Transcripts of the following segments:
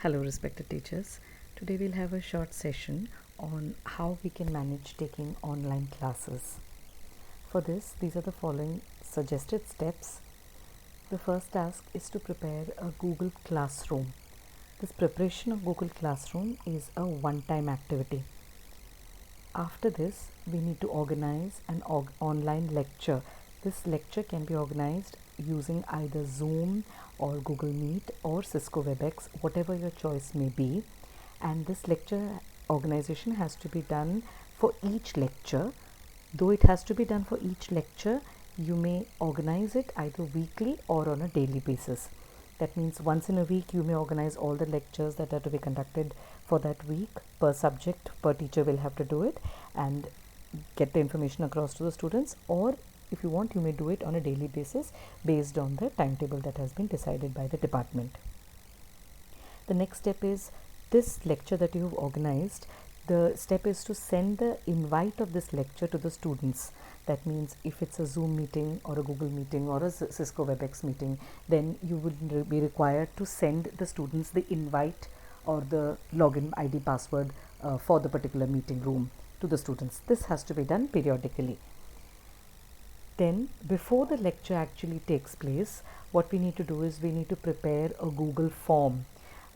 Hello respected teachers. Today we'll have a short session on how we can manage taking online classes. For this, these are the following suggested steps. The first task is to prepare a Google Classroom. This preparation of Google Classroom is a one-time activity. After this, we need to organize an online lecture. This lecture can be organized using either Zoom or Google Meet or CISCO WEBEX, whatever your choice may be. And this lecture organization has to be done for each lecture. Though it has to be done for each lecture, you may organize it either weekly or on a daily basis. That means once in a week you may organize all the lectures that are to be conducted for that week per subject. Per teacher will have to do it and get the information across to the students, or if you want, you may do it on a daily basis based on the timetable that has been decided by the department. The next step is this lecture that you have organized. The step is to send the invite of this lecture to the students. That means if it's a Zoom meeting or a Google meeting or a CISCO WebEx meeting, then you will be required to send the students the invite or the login ID password for the particular meeting room to the students. This has to be done periodically. Then before the lecture actually takes place, what we need to do is we need to prepare a Google form.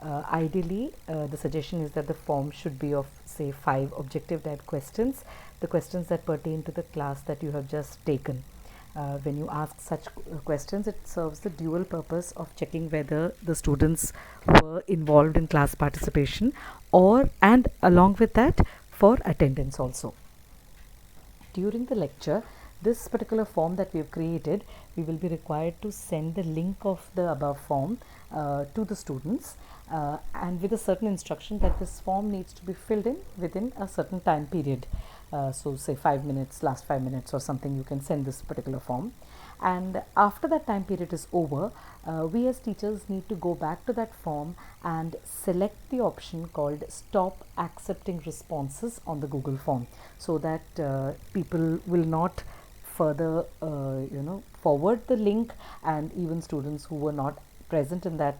Ideally, the suggestion is that the form should be of say 5 objective type questions, the questions that pertain to the class that you have just taken. When you ask such questions, it serves the dual purpose of checking whether the students were involved in class participation, and along with that for attendance also. During the lecture, this particular form that we have created, we will be required to send the link of the above form to the students and with a certain instruction that this form needs to be filled in within a certain time period. So say 5 minutes, last 5 minutes or something, you can send this particular form. And after that time period is over, we as teachers need to go back to that form and select the option called stop accepting responses on the Google form, so that people will not further forward the link, and even students who were not present in that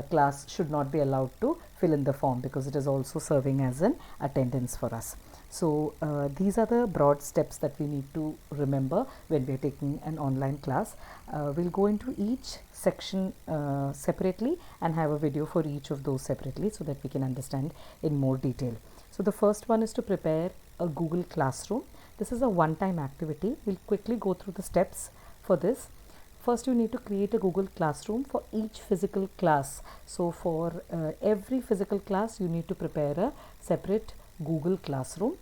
class should not be allowed to fill in the form, because it is also serving as an attendance for us. So these are the broad steps that we need to remember when we are taking an online class. We'll go into each section separately and have a video for each of those separately so that we can understand in more detail. So the first one is to prepare a Google Classroom. This is a one-time activity. We'll quickly go through the steps for this. First, you need to create a Google Classroom for each physical class. So for every physical class, you need to prepare a separate Google Classroom.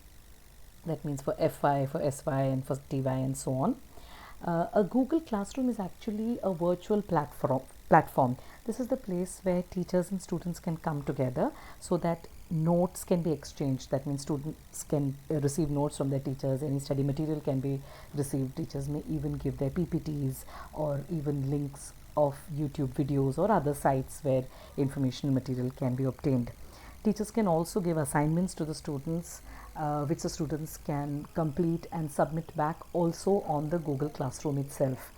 That means for FY, for SY and for TY and so on. A Google Classroom is actually a virtual platform. This is the place where teachers and students can come together so that notes can be exchanged. That means students can receive notes from their teachers, any study material can be received. Teachers may even give their PPTs or even links of YouTube videos or other sites where information material can be obtained. Teachers can also give assignments to the students, which the students can complete and submit back also on the Google Classroom itself.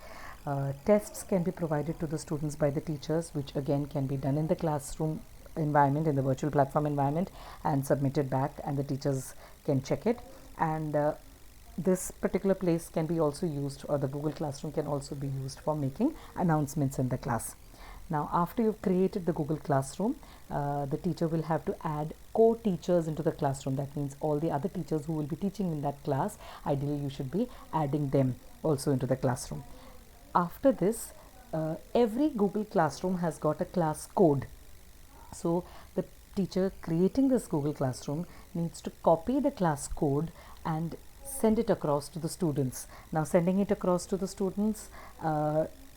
Tests can be provided to the students by the teachers, which again can be done in the classroom environment, in the virtual platform environment, and submitted back, and the teachers can check it. And this particular place can be also used, or the Google Classroom can also be used for making announcements in the class. Now, after you've created the Google Classroom, the teacher will have to add co-teachers into the classroom. That means all the other teachers who will be teaching in that class, ideally you should be adding them also into the classroom. After this, every Google Classroom has got a class code. So the teacher creating this Google Classroom needs to copy the class code and send it across to the students. Now, sending it across to the students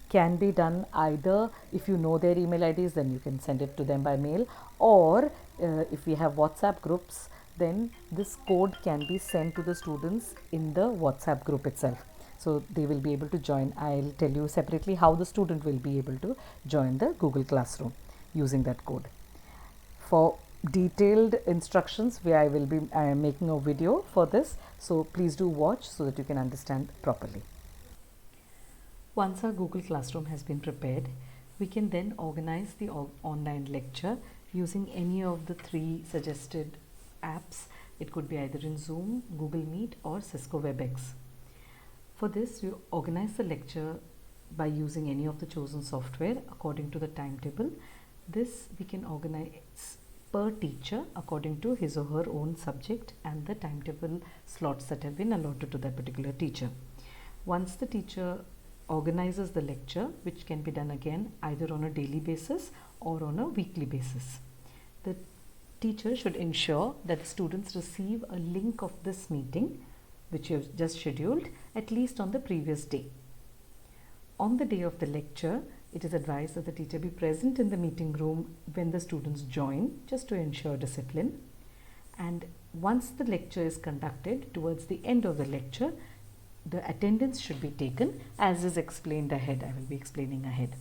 can be done either if you know their email IDs, then you can send it to them by mail, or if we have WhatsApp groups, then this code can be sent to the students in the WhatsApp group itself. So they will be able to join. I'll tell you separately how the student will be able to join the Google Classroom using that code. For detailed instructions, I will be making a video for this, so please do watch so that you can understand properly. Once our Google Classroom has been prepared, we can then organize the online lecture using any of the 3 suggested apps. It could be either in Zoom, Google Meet or CISCO WEBEX. For this, you organize the lecture by using any of the chosen software according to the timetable. This we can organize per teacher according to his or her own subject and the timetable slots that have been allotted to that particular teacher. Once the teacher organizes the lecture, which can be done again either on a daily basis or on a weekly basis, the teacher should ensure that the students receive a link of this meeting which you have just scheduled at least on the previous day. On the day of the lecture, it is advised that the teacher be present in the meeting room when the students join, just to ensure discipline. And once the lecture is conducted, towards the end of the lecture, the attendance should be taken as is explained ahead. I will be explaining ahead.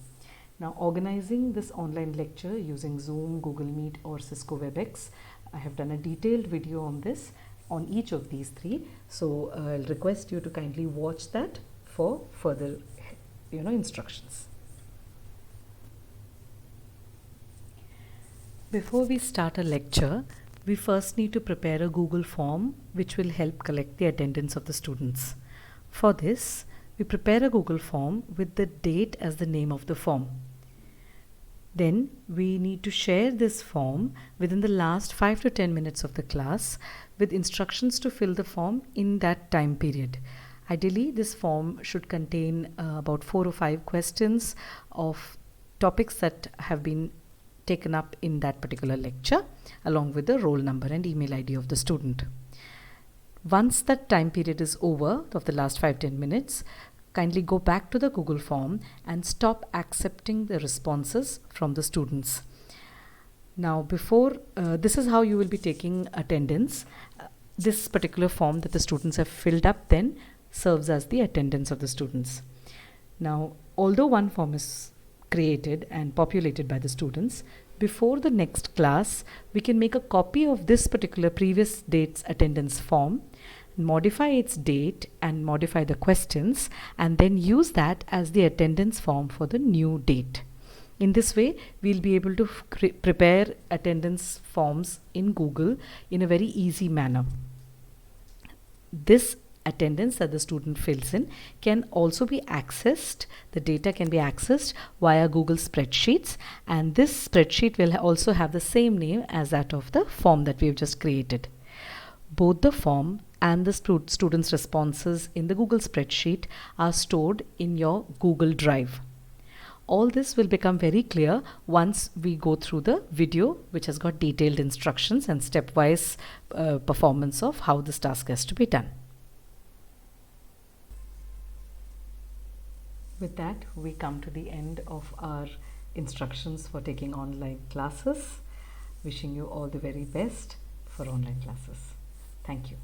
Now, organizing this online lecture using Zoom, Google Meet or CISCO WebEx, I have done a detailed video on this, on each of these 3. So, I'll request you to kindly watch that for further instructions. Before we start a lecture, we first need to prepare a Google form which will help collect the attendance of the students. For this, we prepare a Google form with the date as the name of the form. Then we need to share this form within the last 5 to 10 minutes of the class with instructions to fill the form in that time period. Ideally, this form should contain about 4 or 5 questions of topics that have been taken up in that particular lecture, along with the roll number and email ID of the student. Once that time period is over, of the last 5-10 minutes, kindly go back to the Google form and stop accepting the responses from the students. Now, this is how you will be taking attendance. This particular form that the students have filled up then serves as the attendance of the students. Now, although one form is created and populated by the students, before the next class, we can make a copy of this particular previous date's attendance form, modify its date and modify the questions, and then use that as the attendance form for the new date. In this way, we'll be able to prepare attendance forms in Google in a very easy manner. This attendance that the student fills in can also be accessed, the data can be accessed via Google spreadsheets, and this spreadsheet will also have the same name as that of the form that we have just created. Both the form and the students' responses in the Google spreadsheet are stored in your Google Drive. All this will become very clear once we go through the video, which has got detailed instructions and stepwise performance of how this task has to be done. With that, we come to the end of our instructions for taking online classes. Wishing you all the very best for online classes. Thank you.